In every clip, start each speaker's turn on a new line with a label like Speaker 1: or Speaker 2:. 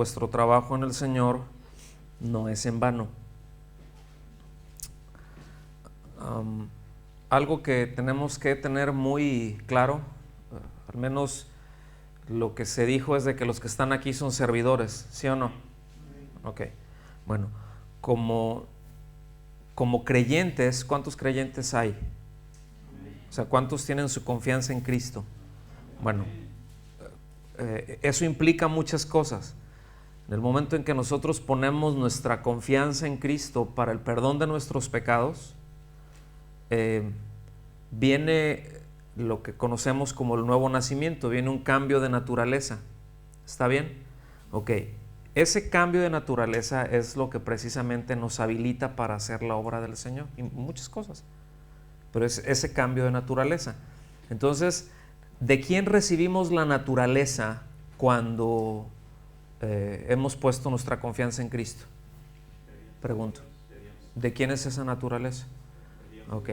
Speaker 1: Vuestro trabajo en el Señor no es en vano. Algo que tenemos que tener muy claro, al menos lo que se dijo es de que los que están aquí son servidores, ¿sí o no? Ok, bueno, como creyentes, ¿cuántos creyentes hay? O sea, ¿cuántos tienen su confianza en Cristo? Bueno, eso implica muchas cosas. En el momento en que nosotros ponemos nuestra confianza en Cristo para el perdón de nuestros pecados, viene lo que conocemos como el nuevo nacimiento, viene un cambio de naturaleza. ¿Está bien? Ok. Ese cambio de naturaleza es lo que precisamente nos habilita para hacer la obra del Señor y muchas cosas. Pero es ese cambio de naturaleza. Entonces, ¿de quién recibimos la naturaleza cuando hemos puesto nuestra confianza en Cristo? Pregunto. ¿De quién es esa naturaleza? Ok.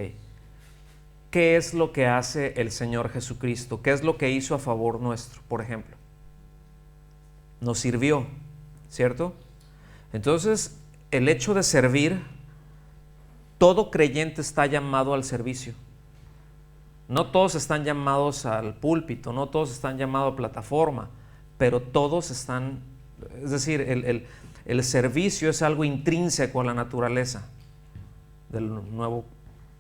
Speaker 1: ¿Qué es lo que hace el Señor Jesucristo? ¿Qué es lo que hizo a favor nuestro, por ejemplo? Nos sirvió, ¿cierto? Entonces, el hecho de servir, todo creyente está llamado al servicio. No todos están llamados al púlpito, no todos están llamados a plataforma, pero todos están, es decir, el servicio es algo intrínseco a la naturaleza del nuevo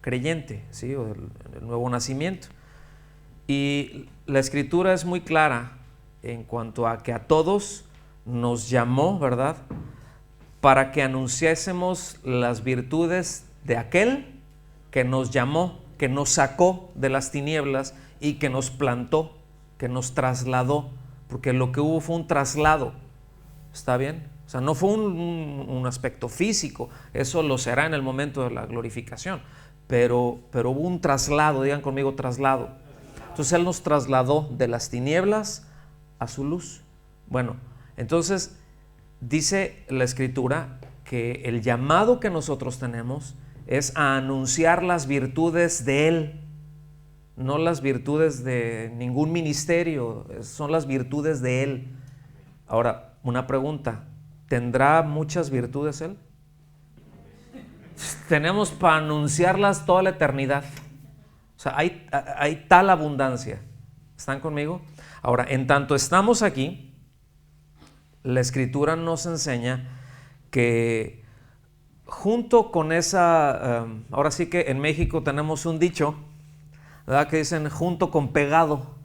Speaker 1: creyente, ¿sí? O del nuevo nacimiento. Y la Escritura es muy clara en cuanto a que a todos nos llamó, ¿verdad?, para que anunciásemos las virtudes de aquel que nos llamó, que nos sacó de las tinieblas y que nos plantó, que nos trasladó, porque lo que hubo fue un traslado. ¿Está bien? O sea, no fue un aspecto físico, eso lo será en el momento de la glorificación, pero hubo un traslado, digan conmigo traslado. Entonces Él nos trasladó de las tinieblas a su luz. Bueno, entonces dice la Escritura que el llamado que nosotros tenemos es a anunciar las virtudes de Él, no las virtudes de ningún ministerio, son las virtudes de Él. Ahora, una pregunta, ¿tendrá muchas virtudes Él? Tenemos para anunciarlas toda la eternidad. O sea, hay tal abundancia. ¿Están conmigo? Ahora, en tanto estamos aquí, la Escritura nos enseña que junto con esa, ahora sí que en México tenemos un dicho, ¿verdad?, que dicen junto con pegado.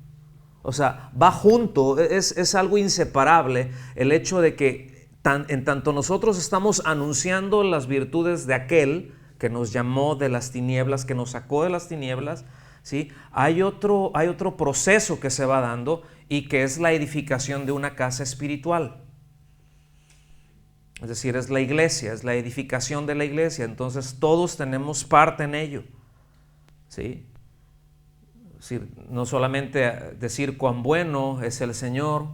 Speaker 1: O sea, va junto, es algo inseparable el hecho de que en tanto nosotros estamos anunciando las virtudes de aquel que nos llamó de las tinieblas, que nos sacó de las tinieblas, ¿sí? Hay otro proceso que se va dando y que es la edificación de una casa espiritual. Es decir, es la iglesia, es la edificación de la iglesia. Entonces todos tenemos parte en ello, ¿sí? Es decir, no solamente decir cuán bueno es el Señor,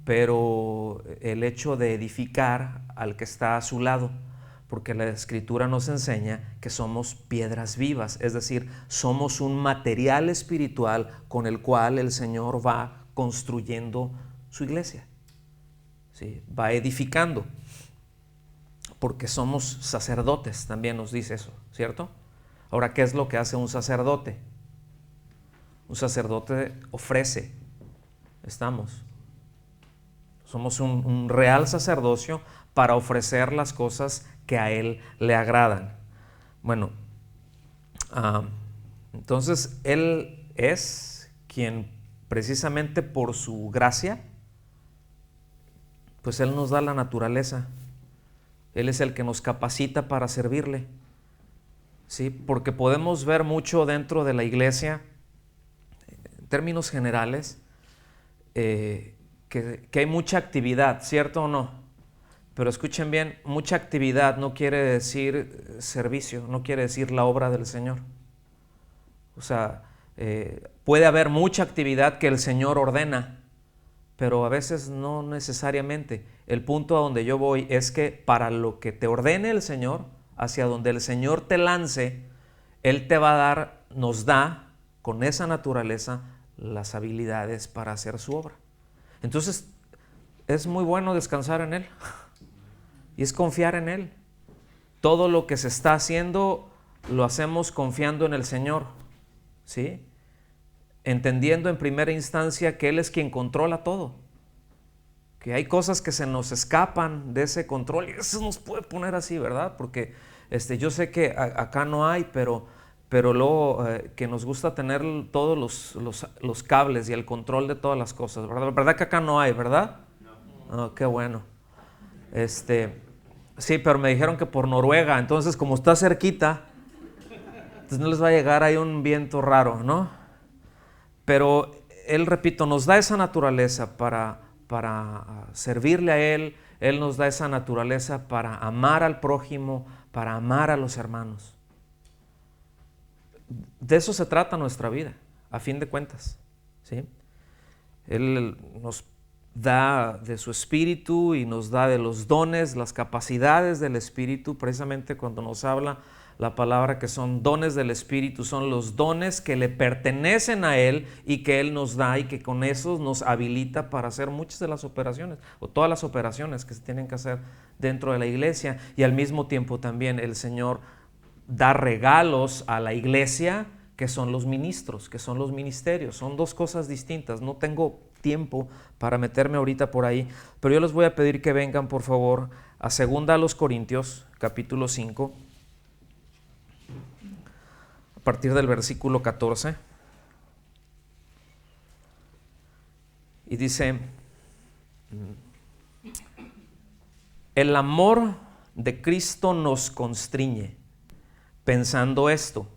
Speaker 1: pero el hecho de edificar al que está a su lado, porque la Escritura nos enseña que somos piedras vivas, es decir, somos un material espiritual con el cual el Señor va construyendo su iglesia, ¿sí? Va edificando, porque somos sacerdotes, también nos dice eso, ¿cierto? Ahora, ¿qué es lo que hace un sacerdote? Un sacerdote ofrece, somos un real sacerdocio para ofrecer las cosas que a Él le agradan. Bueno, entonces Él es quien precisamente por su gracia, pues Él nos da la naturaleza. Él es el que nos capacita para servirle, ¿sí? Porque podemos ver mucho dentro de la iglesia, en términos generales, que hay mucha actividad, ¿cierto o no? Pero escuchen bien, mucha actividad no quiere decir servicio, no quiere decir la obra del Señor. O sea, puede haber mucha actividad que el Señor ordena, pero a veces no necesariamente. El punto a donde yo voy es que para lo que te ordene el Señor, hacia donde el Señor te lance, Él te va a dar, nos da con esa naturaleza las habilidades para hacer su obra. Entonces, es muy bueno descansar en Él y es confiar en Él. Todo lo que se está haciendo lo hacemos confiando en el Señor, ¿sí? Entendiendo en primera instancia que Él es quien controla todo, que hay cosas que se nos escapan de ese control y eso nos puede poner así, ¿verdad? Porque yo sé que acá no hay, pero luego que nos gusta tener todos los cables y el control de todas las cosas, ¿verdad? ¿Verdad que acá no hay, verdad? No. Oh, qué bueno. Sí, pero me dijeron que por Noruega, entonces como está cerquita, entonces no les va a llegar ahí un viento raro, ¿no? Pero Él, repito, nos da esa naturaleza para servirle a Él. Él nos da esa naturaleza para amar al prójimo, para amar a los hermanos. De eso se trata nuestra vida, a fin de cuentas, ¿sí? Él nos da de su espíritu y nos da de los dones, las capacidades del espíritu. Precisamente cuando nos habla la palabra que son dones del espíritu, son los dones que le pertenecen a Él y que Él nos da y que con esos nos habilita para hacer muchas de las operaciones o todas las operaciones que se tienen que hacer dentro de la iglesia. Y al mismo tiempo también el Señor da regalos a la iglesia, que son los ministros, que son los ministerios. Son dos cosas distintas. No tengo tiempo para meterme ahorita por ahí, pero yo les voy a pedir que vengan por favor a 2 Corintios capítulo 5, a partir del versículo 14, y dice: el amor de Cristo nos constriñe, pensando esto,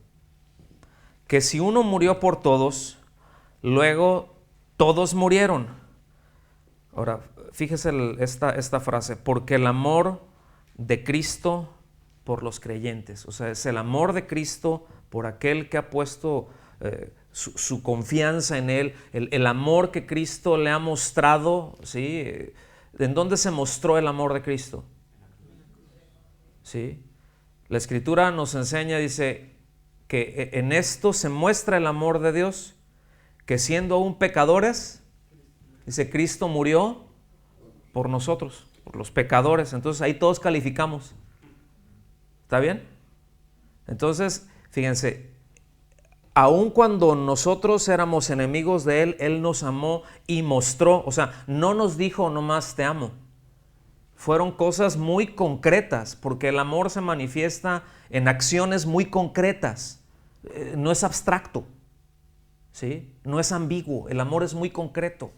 Speaker 1: que si uno murió por todos, luego todos murieron. Ahora, fíjese esta frase, porque el amor de Cristo por los creyentes, o sea, es el amor de Cristo por aquel que ha puesto su confianza en Él, el amor que Cristo le ha mostrado, ¿sí? ¿En dónde se mostró el amor de Cristo? ¿Sí? La Escritura nos enseña, dice, que en esto se muestra el amor de Dios, que siendo aún pecadores, dice, Cristo murió por nosotros, por los pecadores. Entonces ahí todos calificamos. ¿Está bien? Entonces, fíjense, aun cuando nosotros éramos enemigos de Él, Él nos amó y mostró, o sea, no nos dijo nomás te amo. Fueron cosas muy concretas, porque el amor se manifiesta en acciones muy concretas. No es abstracto, ¿sí? No es ambiguo, el amor es muy concreto.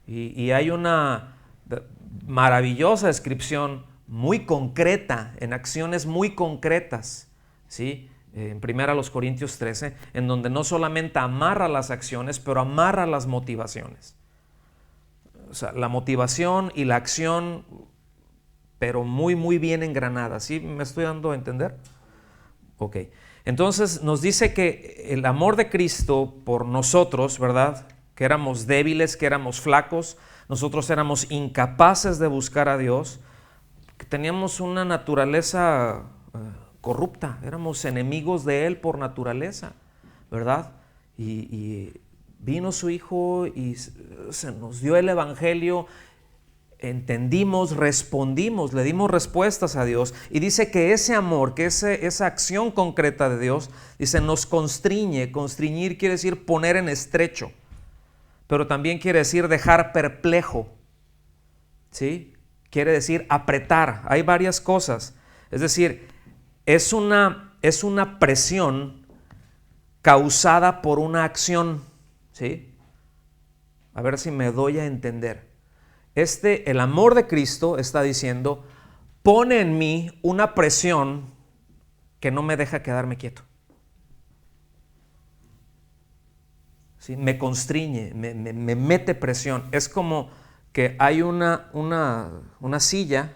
Speaker 1: Y hay una maravillosa descripción muy concreta, en acciones muy concretas, ¿sí? En 1 Corintios 13, en donde no solamente amarra las acciones, pero amarra las motivaciones. O sea, la motivación y la acción, pero muy, muy bien engranada. ¿Sí me estoy dando a entender? Ok. Entonces nos dice que el amor de Cristo por nosotros, ¿verdad? Que éramos débiles, que éramos flacos, nosotros éramos incapaces de buscar a Dios, que teníamos una naturaleza corrupta, éramos enemigos de Él por naturaleza, ¿verdad? Y vino su Hijo y se nos dio el Evangelio, entendimos, respondimos, le dimos respuestas a Dios, y dice que ese amor, que esa acción concreta de Dios, dice, nos constriñe. Constriñir quiere decir poner en estrecho, pero también quiere decir dejar perplejo, ¿sí? Quiere decir apretar. Hay varias cosas, es decir, es una presión causada por una acción, ¿sí? A ver si me doy a entender. El amor de Cristo está diciendo, pone en mí una presión que no me deja quedarme quieto. ¿Sí? Me constriñe, me mete presión. Es como que hay una silla,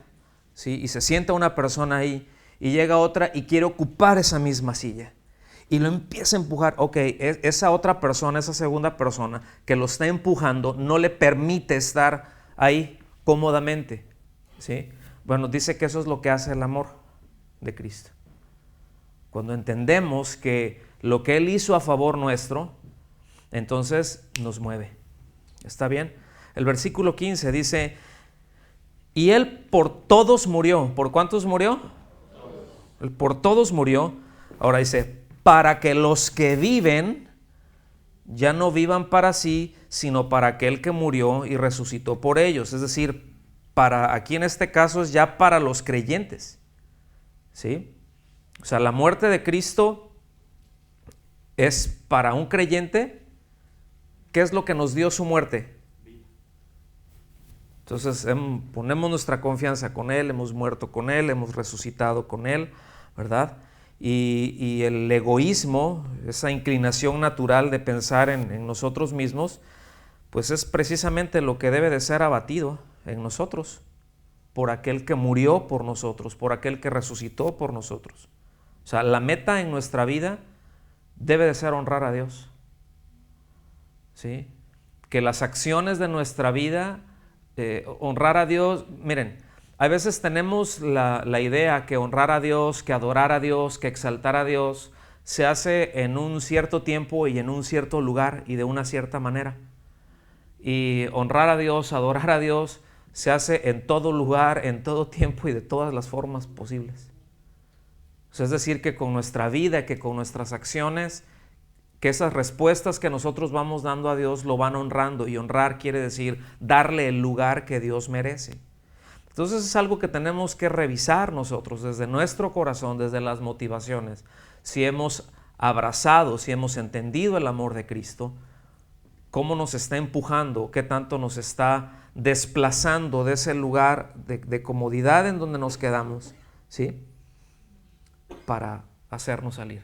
Speaker 1: ¿sí? Y se sienta una persona ahí y llega otra y quiere ocupar esa misma silla. Y lo empieza a empujar. Ok, esa otra persona, esa segunda persona que lo está empujando, no le permite estar ahí cómodamente, ¿sí? Bueno, dice que eso es lo que hace el amor de Cristo. Cuando entendemos que lo que Él hizo a favor nuestro, entonces nos mueve. ¿Está bien? El versículo 15 dice, y Él por todos murió. ¿Por cuántos murió? Él por todos murió. Ahora dice, para que los que viven ya no vivan para sí, sino para aquel que murió y resucitó por ellos. Es decir, aquí en este caso es ya para los creyentes. ¿Sí? O sea, la muerte de Cristo es para un creyente. ¿Qué es lo que nos dio su muerte? Entonces ponemos nuestra confianza con Él, hemos muerto con Él, hemos resucitado con Él, ¿verdad? Y el egoísmo, esa inclinación natural de pensar en nosotros mismos, pues es precisamente lo que debe de ser abatido en nosotros, por aquel que murió por nosotros, por aquel que resucitó por nosotros. O sea, la meta en nuestra vida debe de ser honrar a Dios. ¿Sí? Que las acciones de nuestra vida, honrar a Dios, miren, a veces tenemos la idea que honrar a Dios, que adorar a Dios, que exaltar a Dios, se hace en un cierto tiempo y en un cierto lugar y de una cierta manera. Y honrar a Dios, adorar a Dios, se hace en todo lugar, en todo tiempo y de todas las formas posibles. O sea, es decir, que con nuestra vida, que con nuestras acciones, que esas respuestas que nosotros vamos dando a Dios lo van honrando, y honrar quiere decir darle el lugar que Dios merece. Entonces es algo que tenemos que revisar nosotros desde nuestro corazón, desde las motivaciones. Si hemos abrazado, si hemos entendido el amor de Cristo, cómo nos está empujando, qué tanto nos está desplazando de ese lugar de comodidad en donde nos quedamos, ¿sí? Para hacernos salir.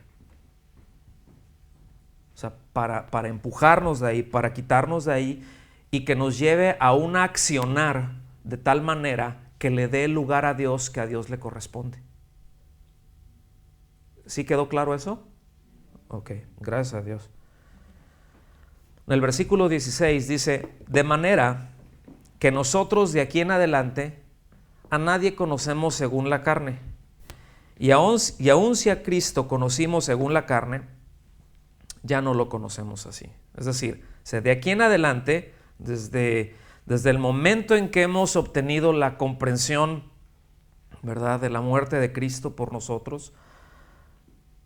Speaker 1: O sea, para empujarnos de ahí, para quitarnos de ahí y que nos lleve a un accionar de tal manera que le dé lugar a Dios que a Dios le corresponde. ¿Sí quedó claro eso? Ok, gracias a Dios. En el versículo 16 dice, de manera que nosotros de aquí en adelante a nadie conocemos según la carne. Y aun si a Cristo conocimos según la carne, ya no lo conocemos así. Es decir, de aquí en adelante, desde el momento en que hemos obtenido la comprensión, ¿verdad?, de la muerte de Cristo por nosotros,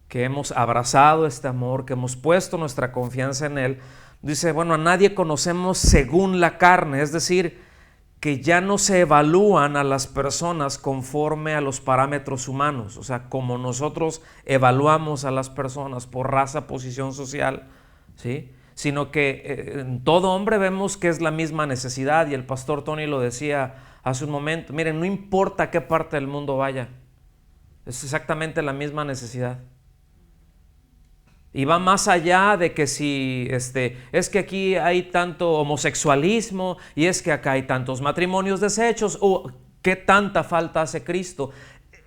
Speaker 1: que hemos abrazado este amor, que hemos puesto nuestra confianza en Él, dice, bueno, a nadie conocemos según la carne, es decir, que ya no se evalúan a las personas conforme a los parámetros humanos, o sea, como nosotros evaluamos a las personas por raza, posición social, ¿sí? Sino que en todo hombre vemos que es la misma necesidad, y el pastor Tony lo decía hace un momento, miren, no importa a qué parte del mundo vaya, es exactamente la misma necesidad. Y va más allá de que si es que aquí hay tanto homosexualismo y es que acá hay tantos matrimonios deshechos, o qué tanta falta hace Cristo.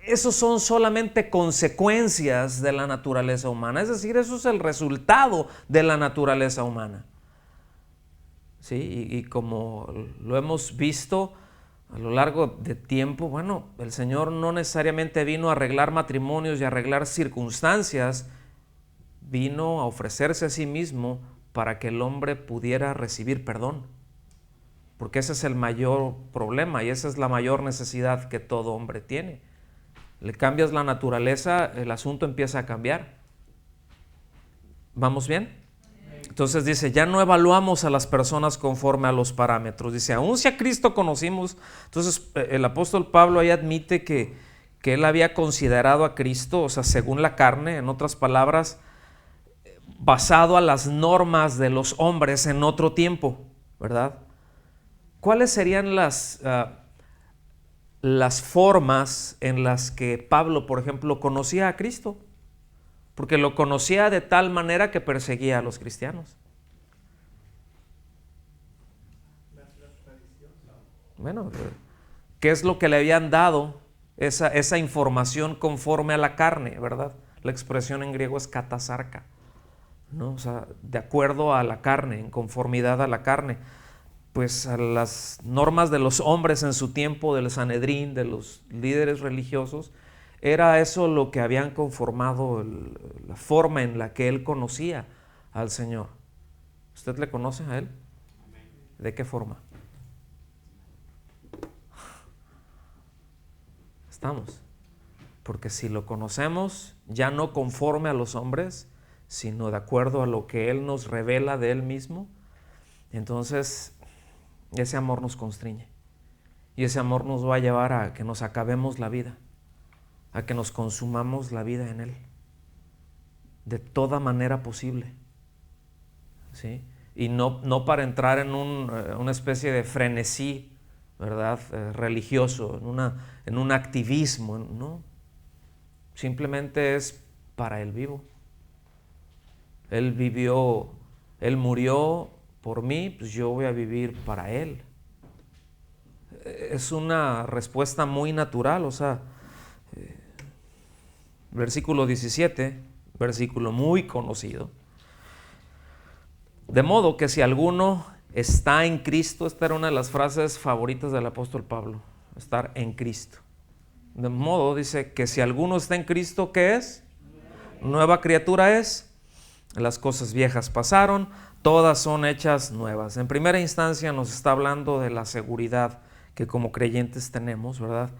Speaker 1: Esos son solamente consecuencias de la naturaleza humana, es decir, eso es el resultado de la naturaleza humana. ¿Sí? Y como lo hemos visto a lo largo de tiempo, bueno, el Señor no necesariamente vino a arreglar matrimonios y a arreglar circunstancias, vino a ofrecerse a sí mismo para que el hombre pudiera recibir perdón. Porque ese es el mayor problema y esa es la mayor necesidad que todo hombre tiene. Le cambias la naturaleza, el asunto empieza a cambiar. ¿Vamos bien? Entonces dice, ya no evaluamos a las personas conforme a los parámetros. Dice, aun si a Cristo conocimos. Entonces el apóstol Pablo ahí admite que él había considerado a Cristo, o sea, según la carne, en otras palabras, basado a las normas de los hombres en otro tiempo, ¿verdad? ¿Cuáles serían las formas en las que Pablo, por ejemplo, conocía a Cristo? Porque lo conocía de tal manera que perseguía a los cristianos. Bueno, ¿qué es lo que le habían dado esa información conforme a la carne, verdad? La expresión en griego es katasarka, ¿no? O sea, de acuerdo a la carne, en conformidad a la carne, pues a las normas de los hombres en su tiempo, del Sanedrín, de los líderes religiosos, era eso lo que habían conformado la forma en la que él conocía al Señor. ¿Usted le conoce a él? ¿De qué forma? estamos. Porque si lo conocemos, ya no conforme a los hombres, sino de acuerdo a lo que Él nos revela de Él mismo, entonces ese amor nos constriñe. Y ese amor nos va a llevar a que nos acabemos la vida, a que nos consumamos la vida en Él, de toda manera posible, ¿sí? Y no para entrar en una especie de frenesí, ¿verdad? Religioso, en un activismo, no. Simplemente es para el vivo. Él vivió, Él murió por mí, pues yo voy a vivir para Él. Es una respuesta muy natural, o sea, versículo 17, versículo muy conocido. De modo que si alguno está en Cristo, esta era una de las frases favoritas del apóstol Pablo, estar en Cristo. De modo, dice, que si alguno está en Cristo, ¿qué es? Nueva criatura es. Las cosas viejas pasaron, todas son hechas nuevas. En primera instancia nos está hablando de la seguridad que como creyentes tenemos, ¿verdad?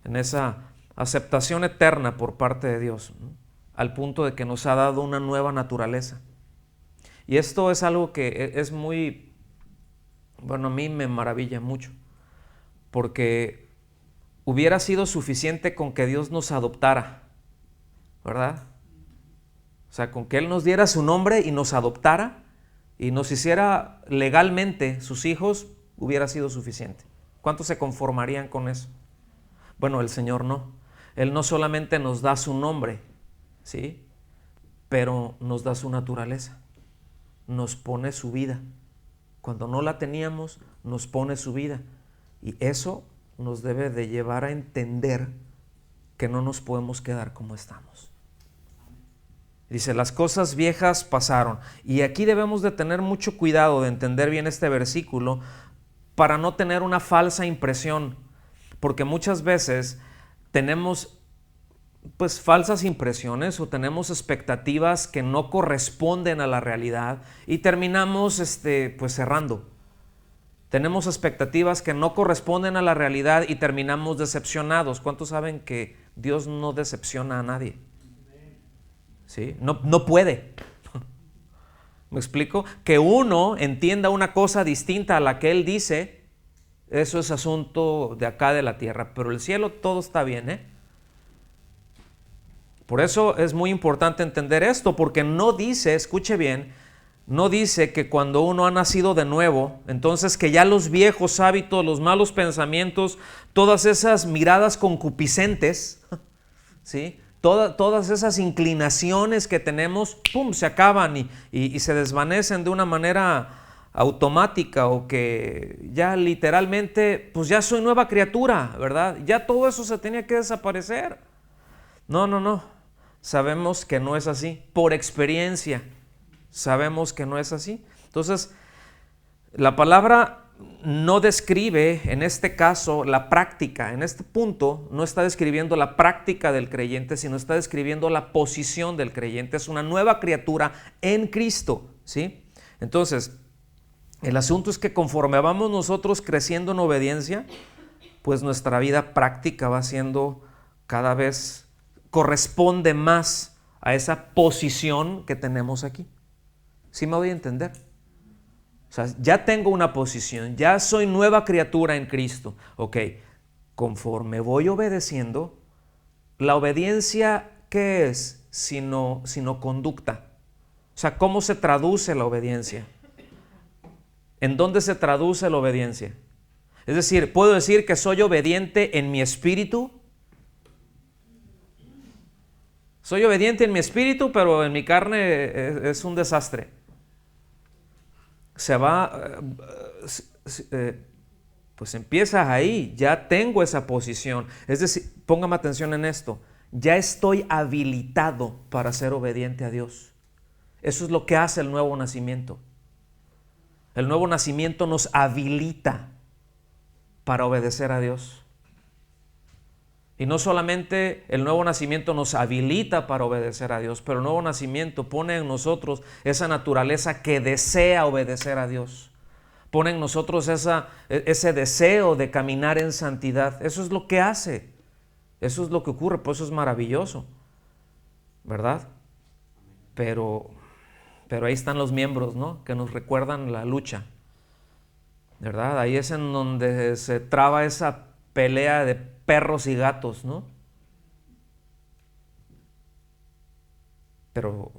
Speaker 1: En esa aceptación eterna por parte de Dios, ¿no? Al punto de que nos ha dado una nueva naturaleza. Y esto es algo que es muy, bueno, a mí me maravilla mucho, porque hubiera sido suficiente con que Dios nos adoptara, ¿verdad? O sea, con que Él nos diera su nombre y nos adoptara y nos hiciera legalmente sus hijos, hubiera sido suficiente. ¿Cuántos se conformarían con eso? Bueno, el Señor no. Él no solamente nos da su nombre, ¿sí? Pero nos da su naturaleza. Nos pone su vida. Cuando no la teníamos, nos pone su vida. Y eso nos debe de llevar a entender que no nos podemos quedar como estamos. Dice, las cosas viejas pasaron. Y aquí debemos de tener mucho cuidado de entender bien este versículo para no tener una falsa impresión. Porque muchas veces tenemos pues falsas impresiones o tenemos expectativas que no corresponden a la realidad y terminamos pues cerrando. Tenemos expectativas que no corresponden a la realidad y terminamos decepcionados. ¿Cuántos saben que Dios no decepciona a nadie? ¿Sí? No puede. ¿Me explico? Que uno entienda una cosa distinta a la que Él dice, eso es asunto de acá de la tierra, pero el cielo todo está bien, ¿eh? Por eso es muy importante entender esto, porque no dice, escuche bien, no dice que cuando uno ha nacido de nuevo, entonces que ya los viejos hábitos, los malos pensamientos, todas esas miradas concupiscentes, ¿sí? Todas esas inclinaciones que tenemos, ¡pum!, se acaban y se desvanecen de una manera automática, o que ya literalmente, pues ya soy nueva criatura, ¿verdad? Ya todo eso se tenía que desaparecer. No. Sabemos que no es así. Por experiencia, sabemos que no es así. Entonces, la palabra no describe, en este caso, la práctica. En este punto, no está describiendo la práctica del creyente, sino está describiendo la posición del creyente. Es una nueva criatura en Cristo, ¿sí? Entonces, el asunto es que conforme vamos nosotros creciendo en obediencia, pues nuestra vida práctica va siendo cada vez, corresponde más a esa posición que tenemos aquí. ¿Sí me voy a entender? O sea, ya tengo una posición, ya soy nueva criatura en Cristo. Ok, conforme voy obedeciendo, la obediencia, ¿qué es? Sino conducta. O sea, ¿cómo se traduce la obediencia? ¿En dónde se traduce la obediencia? Es decir, ¿puedo decir que soy obediente en mi espíritu? Soy obediente en mi espíritu, pero en mi carne es un desastre. Pues empieza ahí, ya tengo esa posición. Es decir, póngame atención en esto, ya estoy habilitado para ser obediente a Dios. Eso es lo que hace el nuevo nacimiento. El nuevo nacimiento nos habilita para obedecer a Dios. Y no solamente el nuevo nacimiento nos habilita para obedecer a Dios, pero el nuevo nacimiento pone en nosotros esa naturaleza que desea obedecer a Dios. Pone en nosotros ese deseo de caminar en santidad. Eso es lo que hace. Eso es lo que ocurre, por eso es maravilloso, ¿verdad? Pero ahí están los miembros, ¿no? Que nos recuerdan la lucha, ¿verdad? Ahí es en donde se traba esa pelea de perros y gatos, ¿no? Pero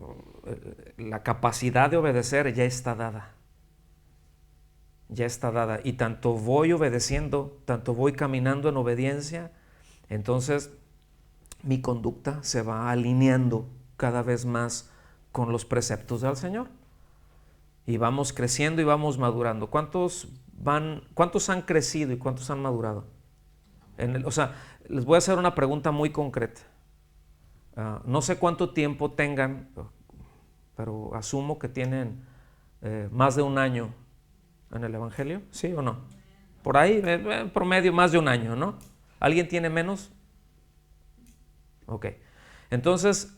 Speaker 1: la capacidad de obedecer ya está dada. Ya está dada. Y tanto voy obedeciendo, tanto voy caminando en obediencia, entonces mi conducta se va alineando cada vez más con los preceptos del Señor. Y vamos creciendo y vamos madurando. ¿Cuántos han crecido y cuántos han madurado? O sea, les voy a hacer una pregunta muy concreta. No sé cuánto tiempo tengan, pero asumo que tienen más de un año en el Evangelio, ¿sí o no? Por ahí, en promedio, más de un año, ¿no? ¿Alguien tiene menos? Ok. Entonces,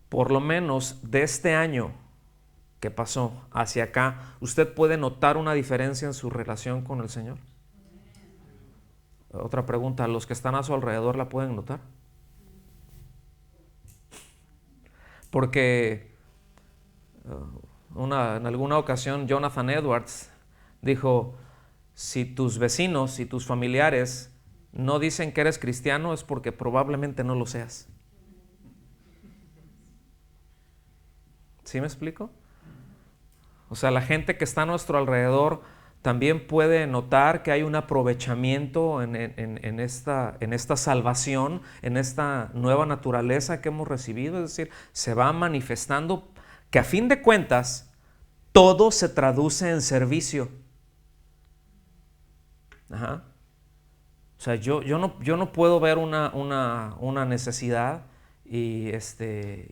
Speaker 1: por lo menos de este año que pasó hacia acá, ¿usted puede notar una diferencia en su relación con el Señor? Otra pregunta, ¿los que están a su alrededor la pueden notar? Porque en alguna ocasión Jonathan Edwards dijo, si tus vecinos y tus familiares no dicen que eres cristiano es porque probablemente no lo seas. ¿Sí me explico? O sea, la gente que está a nuestro alrededor también puede notar que hay un aprovechamiento en esta salvación, en esta nueva naturaleza que hemos recibido. Es decir, se va manifestando que a fin de cuentas todo se traduce en servicio. Ajá. O sea, yo no puedo ver una necesidad y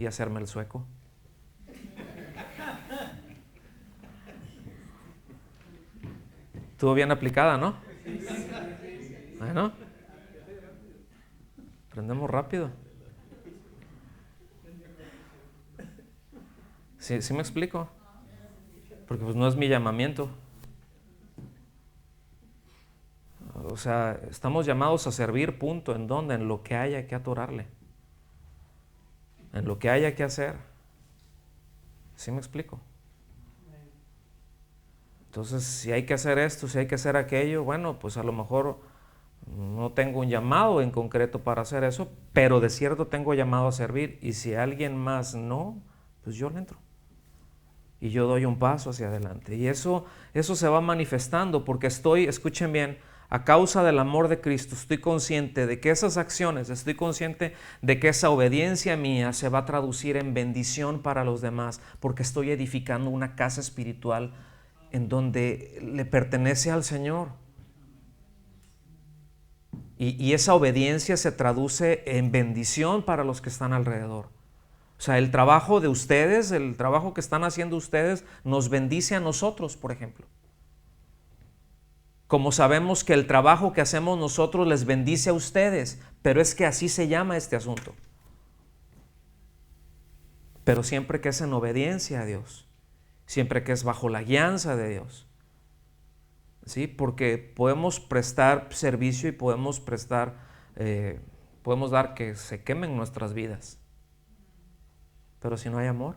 Speaker 1: hacerme el sueco. Estuvo bien aplicada, ¿no? Bueno, aprendemos rápido. ¿Sí me explico? Porque pues no es mi llamamiento. O sea, estamos llamados a servir, punto. ¿En dónde? En lo que haya que atorarle. En lo que haya que hacer. ¿Sí me explico? Entonces, si hay que hacer esto, si hay que hacer aquello, bueno, pues a lo mejor no tengo un llamado en concreto para hacer eso, pero de cierto tengo llamado a servir. Y si alguien más no, pues yo le entro. Y yo doy un paso hacia adelante. Y eso se va manifestando porque escuchen bien, a causa del amor de Cristo, estoy consciente de que esas acciones, estoy consciente de que esa obediencia mía se va a traducir en bendición para los demás, porque estoy edificando una casa espiritual en donde le pertenece al Señor. Y esa obediencia se traduce en bendición para los que están alrededor. O sea, el trabajo de ustedes, el trabajo que están haciendo ustedes, nos bendice a nosotros, por ejemplo. Como sabemos que el trabajo que hacemos nosotros les bendice a ustedes, pero es que así se llama este asunto. Pero siempre que es en obediencia a Dios, siempre que es bajo la guianza de Dios. ¿Sí? Porque podemos prestar servicio y podemos dar que se quemen nuestras vidas. Pero si no hay amor.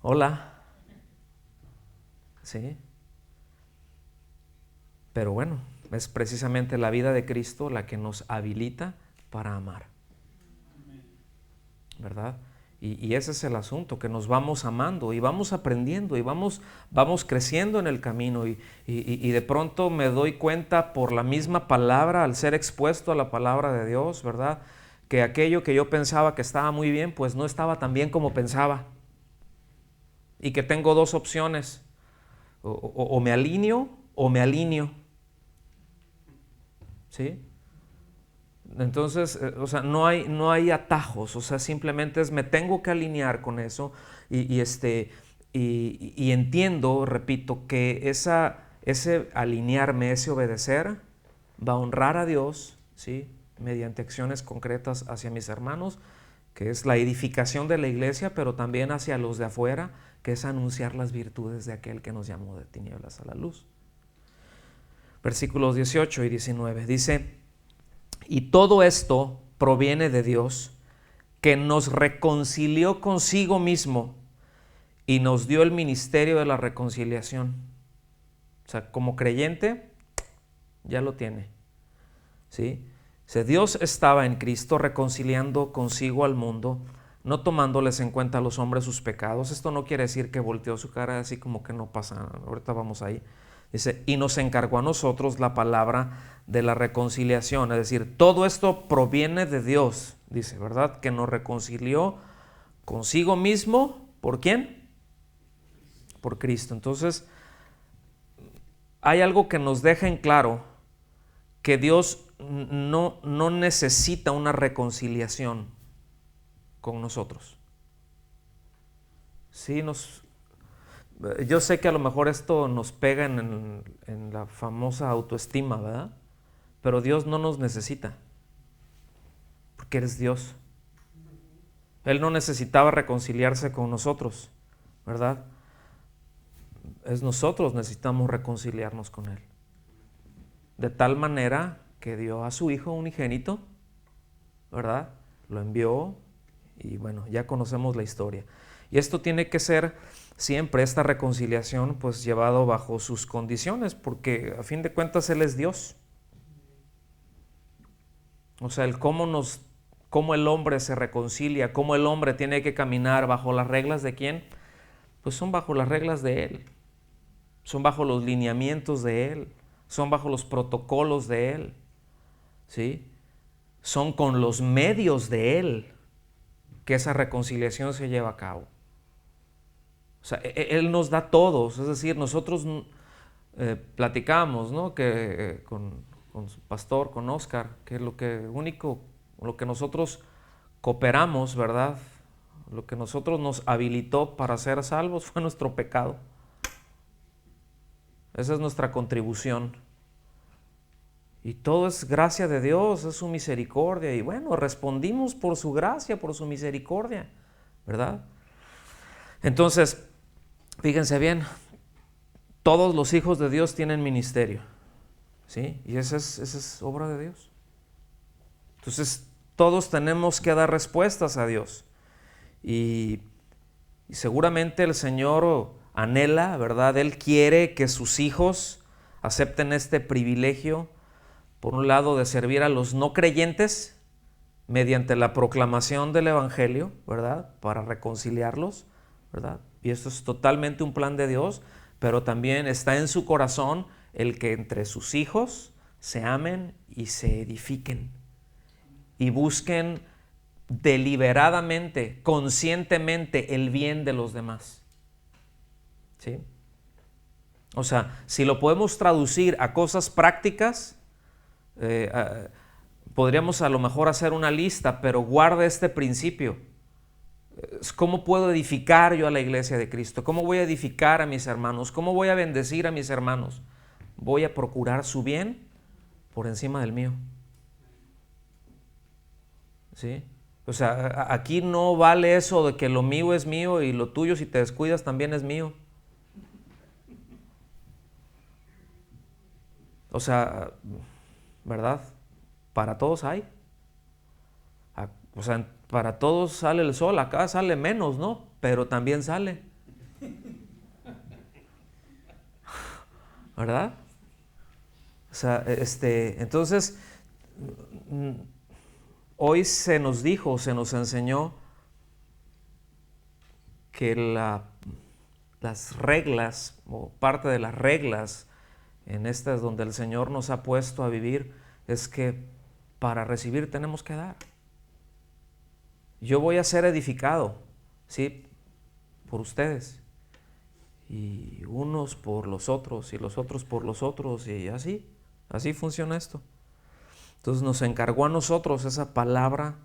Speaker 1: Hola. ¿Sí? Pero bueno, es precisamente la vida de Cristo la que nos habilita para amar. ¿Verdad? Y ese es el asunto, que nos vamos amando y vamos aprendiendo y vamos creciendo en el camino y de pronto me doy cuenta por la misma palabra, al ser expuesto a la palabra de Dios, ¿verdad? Que aquello que yo pensaba que estaba muy bien, pues no estaba tan bien como pensaba. Y que tengo dos opciones, o me alineo o me alineo. ¿Sí? Entonces, o sea, no hay atajos, o sea, simplemente me tengo que alinear con eso y entiendo, repito, que ese alinearme, ese obedecer va a honrar a Dios, ¿sí? Mediante acciones concretas hacia mis hermanos, que es la edificación de la iglesia, pero también hacia los de afuera, que es anunciar las virtudes de aquel que nos llamó de tinieblas a la luz. Versículos 18 y 19 dice: Y todo esto proviene de Dios, que nos reconcilió consigo mismo y nos dio el ministerio de la reconciliación. O sea, como creyente, ya lo tiene. ¿Sí? O sea, Dios estaba en Cristo reconciliando consigo al mundo, no tomándoles en cuenta a los hombres sus pecados. Esto no quiere decir que volteó su cara así como que no pasa nada. Ahorita vamos ahí. Dice, y nos encargó a nosotros la palabra de la reconciliación. Es decir, todo esto proviene de Dios, dice, ¿verdad? Que nos reconcilió consigo mismo. ¿Por quién? Por Cristo. Entonces, hay algo que nos deja en claro que Dios no necesita una reconciliación con nosotros. Sí, yo sé que a lo mejor esto nos pega en la famosa autoestima, ¿verdad? Pero Dios no nos necesita, porque eres Dios. Él no necesitaba reconciliarse con nosotros, ¿verdad? Es nosotros necesitamos reconciliarnos con Él. De tal manera que dio a su Hijo unigénito, ¿verdad? Lo envió y bueno, ya conocemos la historia. Y esto tiene que ser siempre, esta reconciliación, pues llevado bajo sus condiciones, porque a fin de cuentas Él es Dios. O sea, cómo el hombre se reconcilia, cómo el hombre tiene que caminar bajo las reglas de ¿quién? Pues son bajo las reglas de Él, son bajo los lineamientos de Él, son bajo los protocolos de Él, ¿sí? Son con los medios de Él que esa reconciliación se lleva a cabo. O sea, Él nos da todos, es decir, nosotros platicamos, ¿no? Que con su pastor, con Oscar, que lo que nosotros cooperamos, ¿verdad? Lo que nosotros nos habilitó para ser salvos fue nuestro pecado. Esa es nuestra contribución. Y todo es gracia de Dios, es su misericordia. Y bueno, respondimos por su gracia, por su misericordia, ¿verdad? Entonces, fíjense bien, todos los hijos de Dios tienen ministerio, ¿sí? Y esa es obra de Dios. Entonces, todos tenemos que dar respuestas a Dios. Y seguramente el Señor anhela, ¿verdad? Él quiere que sus hijos acepten este privilegio, por un lado, de servir a los no creyentes mediante la proclamación del Evangelio, ¿verdad? Para reconciliarlos, ¿verdad? Y esto es totalmente un plan de Dios, pero también está en su corazón el que entre sus hijos se amen y se edifiquen y busquen deliberadamente, conscientemente el bien de los demás. ¿Sí? O sea, si lo podemos traducir a cosas prácticas, podríamos a lo mejor hacer una lista, pero guarda este principio. ¿Cómo puedo edificar yo a la iglesia de Cristo? ¿Cómo voy a edificar a mis hermanos? ¿Cómo voy a bendecir a mis hermanos? Voy a procurar su bien por encima del mío. ¿Sí? O sea, aquí no vale eso de que lo mío es mío y lo tuyo, si te descuidas, también es mío. O sea, ¿verdad? Para todos hay. O sea, para todos sale el sol, acá sale menos, ¿no? Pero también sale. ¿Verdad? O sea, entonces, hoy se nos dijo, se nos enseñó que las reglas, o parte de las reglas en estas donde el Señor nos ha puesto a vivir, es que para recibir tenemos que dar. Yo voy a ser edificado, ¿sí? Por ustedes. Y unos por los otros, y los otros por los otros, y así funciona esto. Entonces nos encargó a nosotros esa palabra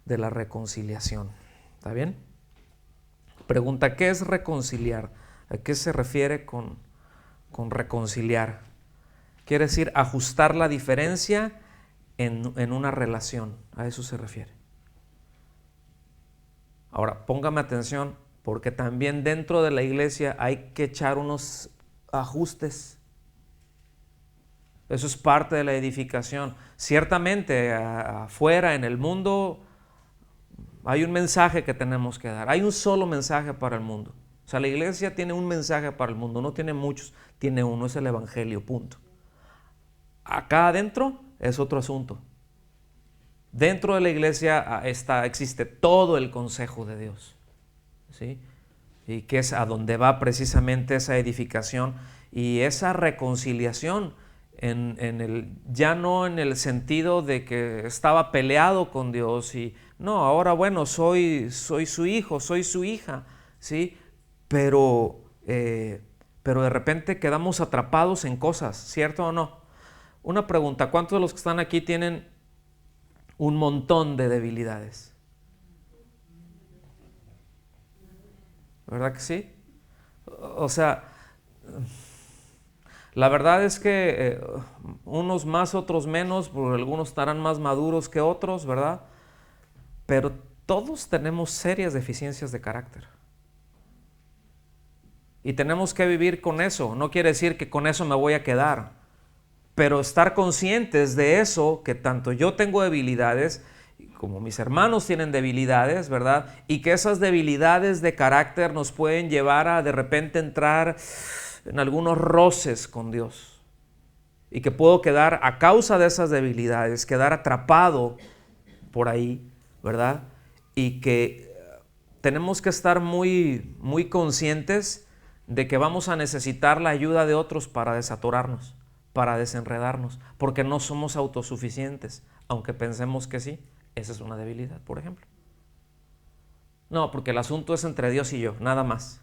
Speaker 1: de la reconciliación. ¿Está bien? Pregunta, ¿qué es reconciliar? ¿A qué se refiere con reconciliar? Quiere decir ajustar la diferencia en una relación. A eso se refiere. Ahora, póngame atención, porque también dentro de la iglesia hay que echar unos ajustes. Eso es parte de la edificación. Ciertamente afuera en el mundo hay un mensaje que tenemos que dar. Hay un solo mensaje para el mundo. O sea, la iglesia tiene un mensaje para el mundo, no tiene muchos, tiene uno, es el evangelio, punto. Acá adentro es otro asunto. Dentro de la iglesia existe todo el consejo de Dios, ¿sí? Y que es a donde va precisamente esa edificación y esa reconciliación ya no en el sentido de que estaba peleado con Dios y no, ahora bueno, soy su hijo, soy su hija, ¿sí? Pero de repente quedamos atrapados en cosas, ¿cierto o no? Una pregunta, ¿cuántos de los que están aquí tienen un montón de debilidades? ¿Verdad que sí? O sea, la verdad es que unos más, otros menos, porque algunos estarán más maduros que otros, ¿verdad? Pero todos tenemos serias deficiencias de carácter. Y tenemos que vivir con eso. No quiere decir que con eso me voy a quedar, pero estar conscientes de eso, que tanto yo tengo debilidades como mis hermanos tienen debilidades, ¿verdad? Y que esas debilidades de carácter nos pueden llevar a de repente entrar en algunos roces con Dios. Y que puedo quedar a causa de esas debilidades, quedar atrapado por ahí, ¿verdad? Y que tenemos que estar muy, muy conscientes de que vamos a necesitar la ayuda de otros para desatorarnos, para desenredarnos, porque no somos autosuficientes, aunque pensemos que sí. Esa es una debilidad, por ejemplo. No, porque el asunto es entre Dios y yo, nada más.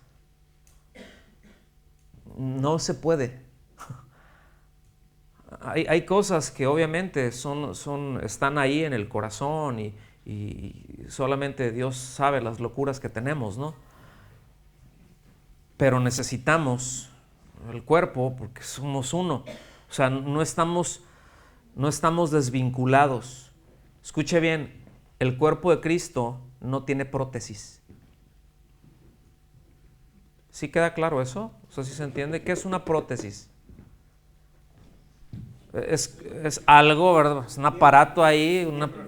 Speaker 1: No se puede. Hay cosas que obviamente están ahí en el corazón y solamente Dios sabe las locuras que tenemos, ¿no? Pero necesitamos el cuerpo porque somos uno. O sea, no estamos desvinculados. Escuche bien, el cuerpo de Cristo no tiene prótesis. ¿Sí queda claro eso? O sea, ¿sí se entiende? ¿Qué es una prótesis? Es algo, ¿verdad? Es un aparato ahí,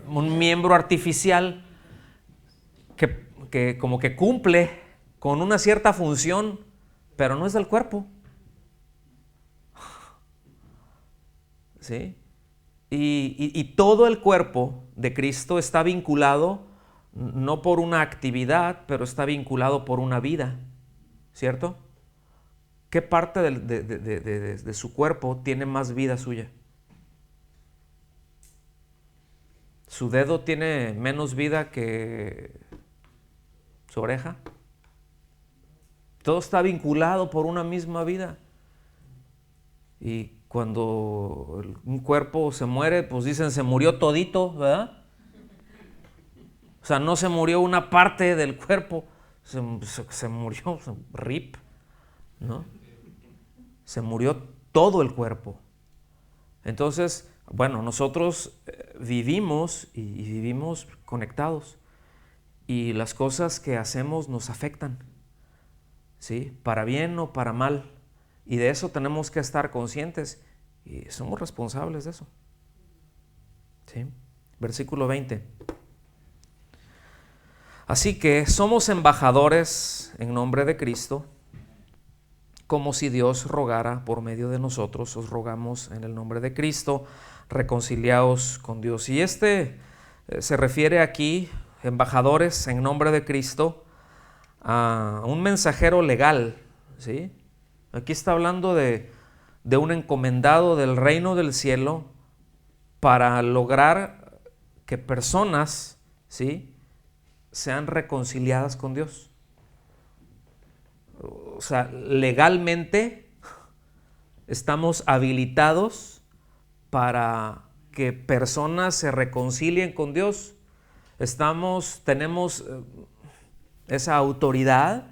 Speaker 1: un miembro artificial que como que cumple con una cierta función, pero no es del cuerpo. ¿Sí? Y todo el cuerpo de Cristo está vinculado, no por una actividad, pero está vinculado por una vida, ¿cierto? ¿Qué parte de su cuerpo tiene más vida suya? ¿Su dedo tiene menos vida que su oreja? Todo está vinculado por una misma vida. Y cuando un cuerpo se muere, pues dicen se murió todito, ¿verdad? O sea, no se murió una parte del cuerpo, se murió, rip, ¿no? Se murió todo el cuerpo. Entonces, bueno, nosotros vivimos y vivimos conectados y las cosas que hacemos nos afectan, ¿sí? Para bien o para mal. Y de eso tenemos que estar conscientes y somos responsables de eso. ¿Sí? Versículo 20. Así que somos embajadores en nombre de Cristo, como si Dios rogara por medio de nosotros. Os rogamos en el nombre de Cristo, reconciliaos con Dios. Y se refiere aquí, embajadores en nombre de Cristo, a un mensajero legal, ¿sí? Aquí está hablando de un encomendado del reino del cielo para lograr que personas, ¿sí?, sean reconciliadas con Dios. O sea, legalmente estamos habilitados para que personas se reconcilien con Dios. Tenemos esa autoridad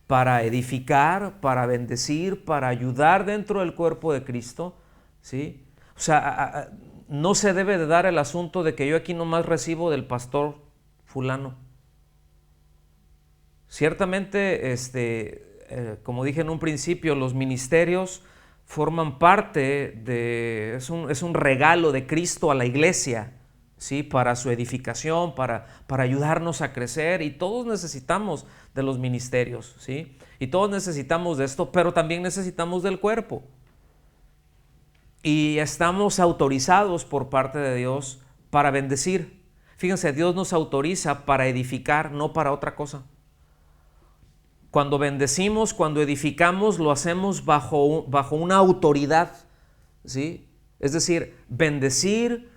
Speaker 1: para edificar, para bendecir, para ayudar dentro del cuerpo de Cristo, ¿sí? O sea, no se debe de dar el asunto de que yo aquí nomás recibo del pastor fulano. Ciertamente, como dije en un principio, los ministerios forman parte de, es un regalo de Cristo a la iglesia, ¿sí? Para su edificación, para ayudarnos a crecer, y todos necesitamos de los ministerios, ¿sí? Y todos necesitamos de esto, pero también necesitamos del cuerpo. Y estamos autorizados por parte de Dios para bendecir. Fíjense, Dios nos autoriza para edificar, no para otra cosa. Cuando bendecimos, cuando edificamos, lo hacemos bajo una autoridad, ¿sí? Es decir, bendecir,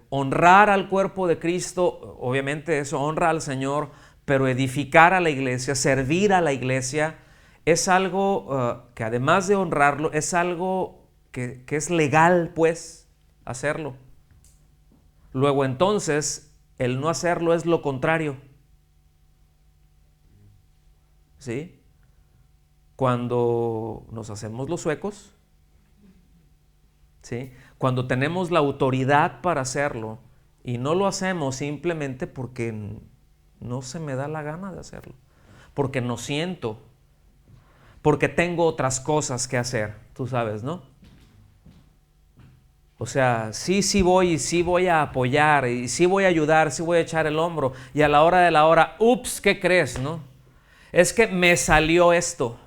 Speaker 1: honrar al cuerpo de Cristo, obviamente eso honra al Señor, pero edificar a la iglesia, servir a la iglesia, es algo que además de honrarlo, es algo que es legal, pues, hacerlo. Luego entonces, el no hacerlo es lo contrario. ¿Sí? Cuando nos hacemos los suecos, ¿sí? Cuando tenemos la autoridad para hacerlo y no lo hacemos simplemente porque no se me da la gana de hacerlo, porque no siento, porque tengo otras cosas que hacer, tú sabes, ¿no? O sea, sí voy a apoyar, y sí voy a ayudar, sí voy a echar el hombro, y a la hora de la hora, ups, ¿qué crees, no? Es que me salió esto.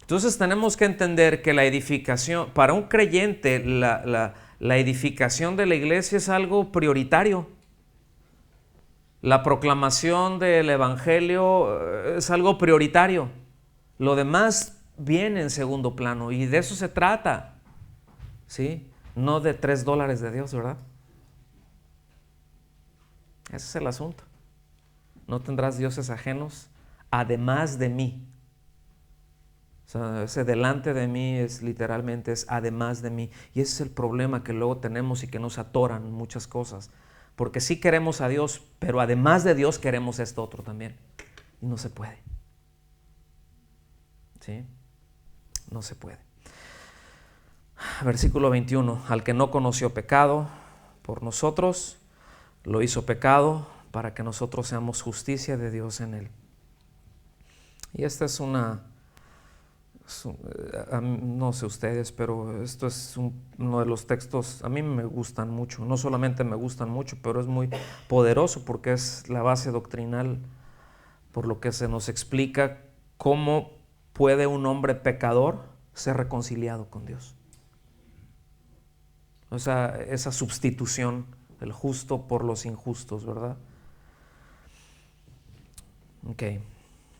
Speaker 1: Entonces tenemos que entender que la edificación, para un creyente, la edificación de la iglesia es algo prioritario. La proclamación del evangelio es algo prioritario. Lo demás viene en segundo plano, y de eso se trata, ¿sí? No de $3 de Dios, ¿verdad? Ese es el asunto. No tendrás dioses ajenos además de mí. O sea, ese delante de mí es literalmente es además de mí. Y ese es el problema que luego tenemos y que nos atoran muchas cosas. Porque sí queremos a Dios, pero además de Dios queremos esto otro también. Y no se puede. ¿Sí? No se puede. Versículo 21. Al que no conoció pecado por nosotros, lo hizo pecado para que nosotros seamos justicia de Dios en él. Y esta es no sé ustedes, pero esto es uno de los textos, a mí me gustan mucho, no solamente me gustan mucho, pero es muy poderoso porque es la base doctrinal, por lo que se nos explica cómo puede un hombre pecador ser reconciliado con Dios. O sea, esa sustitución, el justo por los injustos, ¿verdad? Ok,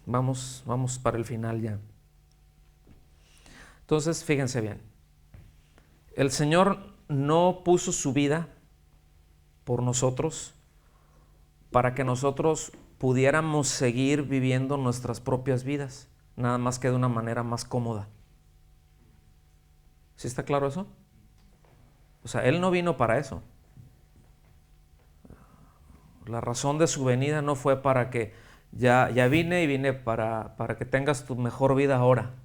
Speaker 1: vamos para el final ya. Entonces, fíjense bien, el Señor no puso su vida por nosotros para que nosotros pudiéramos seguir viviendo nuestras propias vidas, nada más que de una manera más cómoda. ¿Sí está claro eso? O sea, Él no vino para eso. La razón de su venida no fue para que ya vine para que tengas tu mejor vida ahora.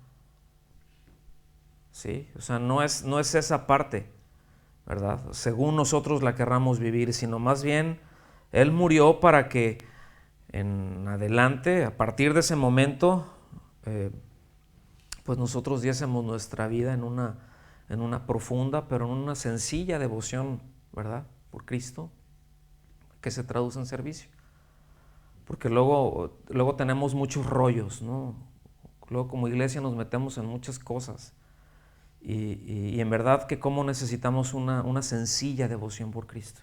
Speaker 1: ¿Sí? O sea, no es esa parte, ¿verdad? Según nosotros la querramos vivir, sino más bien Él murió para que en adelante, a partir de ese momento, pues nosotros diésemos nuestra vida en una profunda, pero en una sencilla devoción, ¿verdad? Por Cristo, que se traduce en servicio. Porque luego tenemos muchos rollos, ¿no? Luego como iglesia nos metemos en muchas cosas. Y en verdad que cómo necesitamos una sencilla devoción por Cristo.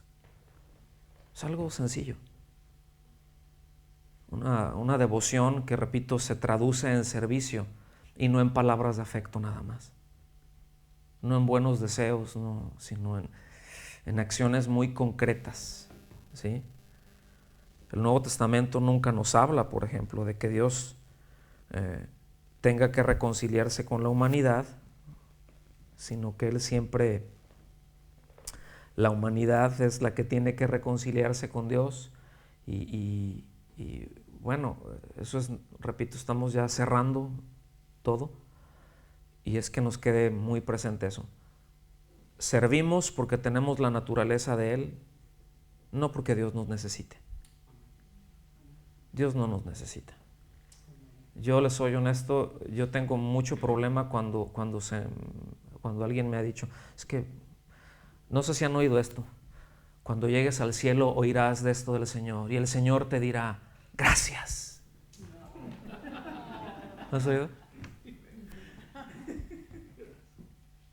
Speaker 1: Es algo sencillo. Una devoción que, repito, se traduce en servicio y no en palabras de afecto nada más. No en buenos deseos, no, sino en acciones muy concretas, ¿sí? El Nuevo Testamento nunca nos habla, por ejemplo, de que Dios tenga que reconciliarse con la humanidad, sino que Él siempre, la humanidad es la que tiene que reconciliarse con Dios y bueno, eso es, repito, estamos ya cerrando todo y es que nos quede muy presente eso. Servimos porque tenemos la naturaleza de Él, no porque Dios nos necesite. Dios no nos necesita. Yo les soy honesto, yo tengo mucho problema cuando alguien me ha dicho, es que no sé si han oído esto, cuando llegues al cielo oirás de esto del Señor y el Señor te dirá, gracias. ¿No has oído?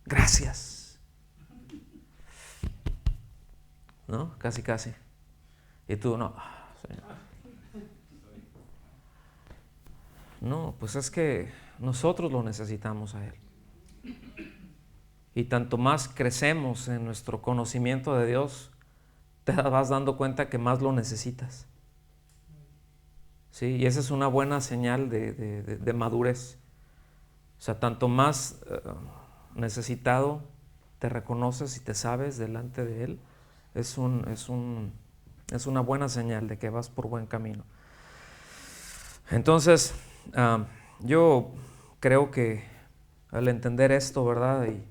Speaker 1: Gracias. ¿No? Casi, casi. Y tú, no, Señor. No, pues es que nosotros lo necesitamos a Él. Y tanto más crecemos en nuestro conocimiento de Dios, te vas dando cuenta que más lo necesitas. ¿Sí? Y esa es una buena señal de madurez. O sea, tanto más necesitado te reconoces y te sabes delante de Él, es una buena señal de que vas por buen camino. Entonces, yo creo que al entender esto, ¿verdad? Y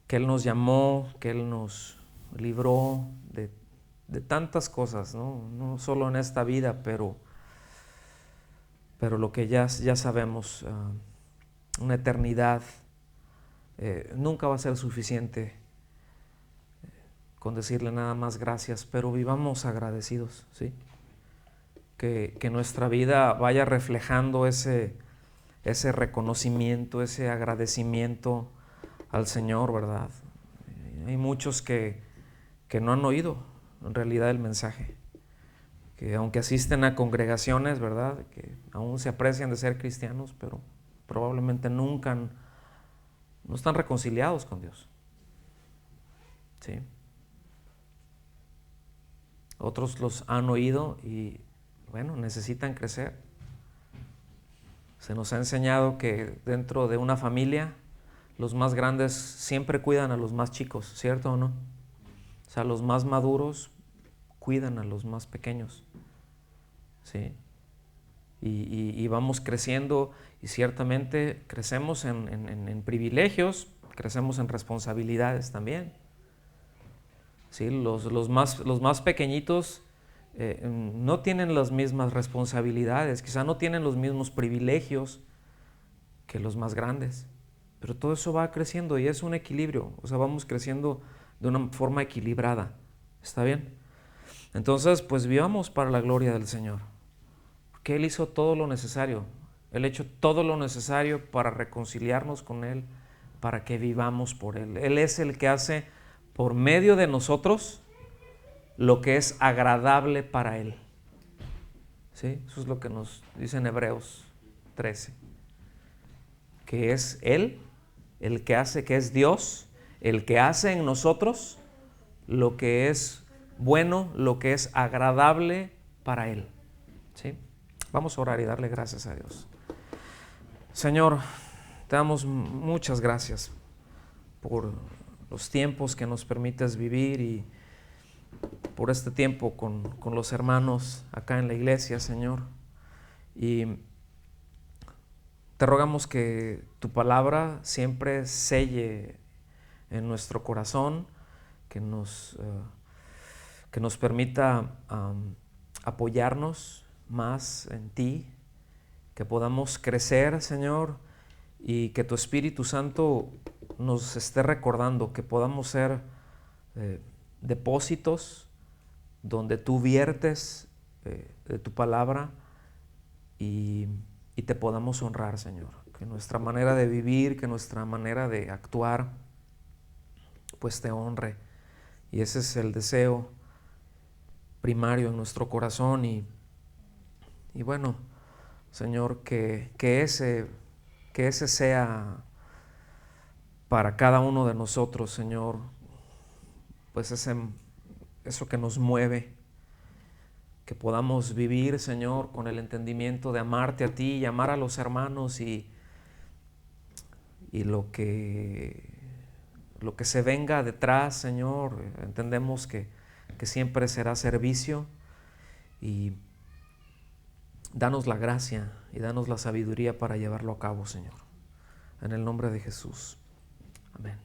Speaker 1: que Él nos llamó, que Él nos libró de tantas cosas, ¿no? No solo en esta vida, pero lo que ya sabemos, una eternidad, nunca va a ser suficiente con decirle nada más gracias, pero vivamos agradecidos, ¿sí? Que nuestra vida vaya reflejando ese reconocimiento, ese agradecimiento al Señor, ¿verdad? Hay muchos que no han oído en realidad el mensaje, que aunque asisten a congregaciones, ¿verdad?, que aún se aprecian de ser cristianos, pero probablemente nunca no están reconciliados con Dios, ¿sí? Otros los han oído y, bueno, necesitan crecer. Se nos ha enseñado que dentro de una familia los más grandes siempre cuidan a los más chicos, ¿cierto o no? O sea, los más maduros cuidan a los más pequeños, ¿sí? Y vamos creciendo y ciertamente crecemos en privilegios, crecemos en responsabilidades también, ¿sí? Los más pequeñitos no tienen las mismas responsabilidades, quizá no tienen los mismos privilegios que los más grandes, pero todo eso va creciendo y es un equilibrio, o sea, vamos creciendo de una forma equilibrada, ¿está bien? Entonces, pues vivamos para la gloria del Señor, porque Él hizo todo lo necesario, Él ha hecho todo lo necesario para reconciliarnos con Él, para que vivamos por Él. Él es el que hace por medio de nosotros lo que es agradable para Él. ¿Sí? Eso es lo que nos dice en Hebreos 13. Que es Él, el que hace, que es Dios, el que hace en nosotros lo que es bueno, lo que es agradable para Él. ¿Sí? Vamos a orar y darle gracias a Dios. Señor, te damos muchas gracias por los tiempos que nos permites vivir y por este tiempo con los hermanos acá en la iglesia, Señor. Y te rogamos que tu palabra siempre selle en nuestro corazón, que nos permita apoyarnos más en ti, que podamos crecer, Señor, y que tu Espíritu Santo nos esté recordando que podamos ser depósitos donde tú viertes de tu palabra y te podamos honrar, Señor. Que nuestra manera de vivir, que nuestra manera de actuar, pues te honre. Y ese es el deseo primario en nuestro corazón. Y bueno, Señor, que ese sea para cada uno de nosotros, Señor, pues eso que nos mueve, que podamos vivir, Señor, con el entendimiento de amarte a ti y amar a los hermanos y lo que se venga detrás, Señor, entendemos que siempre será servicio, y danos la gracia y danos la sabiduría para llevarlo a cabo, Señor. En el nombre de Jesús. Amén.